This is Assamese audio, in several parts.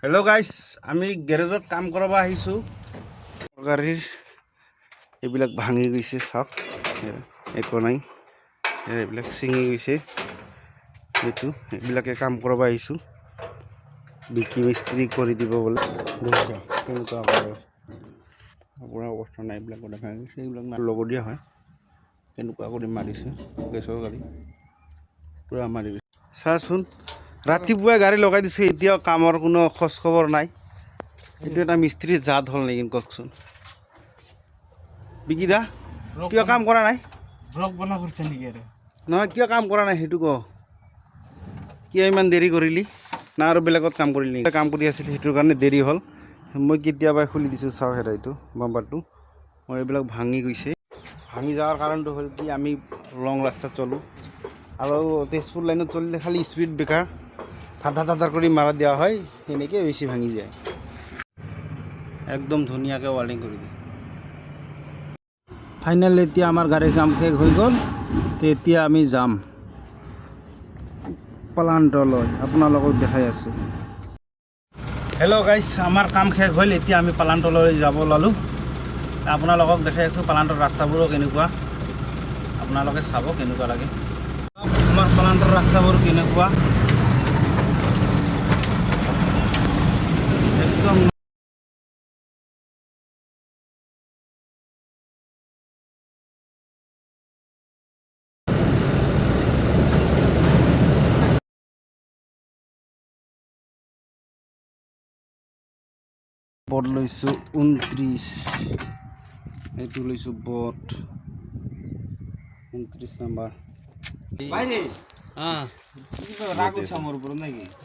হেল্ল' গাইজ, আমি গেৰেজত কাম কৰাব আহিছোঁ। গাড়ীৰ এইবিলাক ভাঙি গৈছে, চাওক একো নাই, এইবিলাক ছিঙি গৈছে। এইবিলাকে কাম কৰাব আহিছোঁ, বিকি মিস্ত্ৰী কৰি দিব বোলে। কেনেকুৱা আপোনাৰ অৱস্থা নাই, এইবিলাক দেখা গৈছে, এইবিলাক লগত দিয়া হয়। কেনেকুৱা কৰি মাৰিছে, গেছৰ গাড়ী পূৰা মাৰি গৈছে। চাচোন, ৰাতিপুৱাই গাড়ী লগাই দিছোঁ, এতিয়াও কামৰ কোনো খোজ খবৰ নাই। এইটো এটা মিস্ত্ৰীৰ জাত হ'ল নেকি কওকচোন। বিকি দা, কিয় কাম কৰা নাই? নহয়, কিয় কাম কৰা নাই সেইটো কওঁ। কিয় ইমান দেৰি কৰিলি? না আৰু বেলেগত কাম কৰিলি নেকি? কাম কৰি আছিল, সেইটোৰ কাৰণে দেৰি হ'ল। মই কেতিয়াবাই খুলি দিছোঁ, চাওক এইটো বাম্পাৰটো মোৰ এইবিলাক ভাঙি গৈছে। ভাঙি যোৱাৰ কাৰণটো হ'ল কি, আমি লং ৰাস্তাত চলোঁ আৰু তেজপুৰ লাইনত চলিলে খালি স্পীড ব্ৰেকাৰ ধাৰ কৰি মাৰা দিয়া হয়, সেনেকৈ বেছি ভাঙি যায়। একদম ধুনীয়াকৈ ৱাৰিং কৰি দিয়ে। ফাইনেল এতিয়া আমাৰ গাড়ীৰ কাম শেষ হৈ গ'ল। এতিয়া আমি যাম প্লাণ্টলৈ, আপোনালোকক দেখাই আছোঁ। হেল্ল' গাইজ, আমাৰ কাম শেষ হ'ল, এতিয়া আমি প্লাণ্টলৈ যাব ওলালোঁ। আপোনালোকক দেখাই আছোঁ প্লাণ্টৰ ৰাস্তাবোৰো কেনেকুৱা, আপোনালোকে চাব কেনেকুৱা লাগে। আমাৰ প্লাণ্টৰ ৰাস্তাবোৰ কেনেকুৱা, একদম বট লৈছোঁ 29, এইটো লৈছোঁ বট 29 নাম্বাৰ।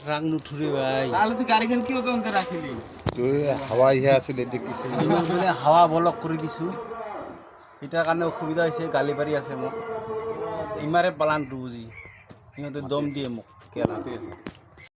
রাগ নুঠুরে ভাই, তাহলে তুই গাড়িখান কি ওকে অন্তে রাখিলি? তুই হাওয়া ইয়ে আসলে দেখিস, হাওয়া বলক করে দিছো, এটার কারণে অসুবিধা হয়েছে। গালি পারি আছে মোক, ইমারে পালানটো বুঝি সিহঁতে দম দিয়ে মোক কেলা।